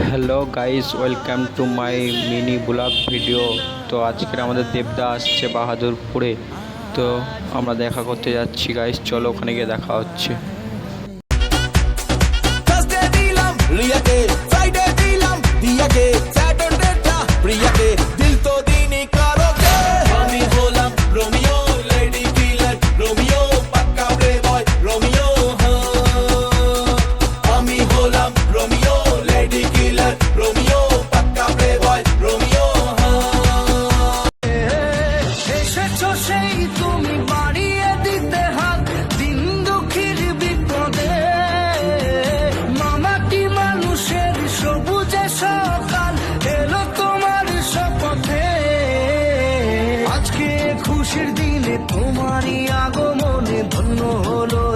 Hello guys, welcome to my mini blog video. তো আজকের আমাদের দেবদা আসছে বাহাদুরপুরে, তো আমরা দেখা করতে যাচ্ছি গাইস। চলো ওখানে গিয়ে দেখা হচ্ছে। খুশির দিনে তোমারই আগমনে ধন্য হলো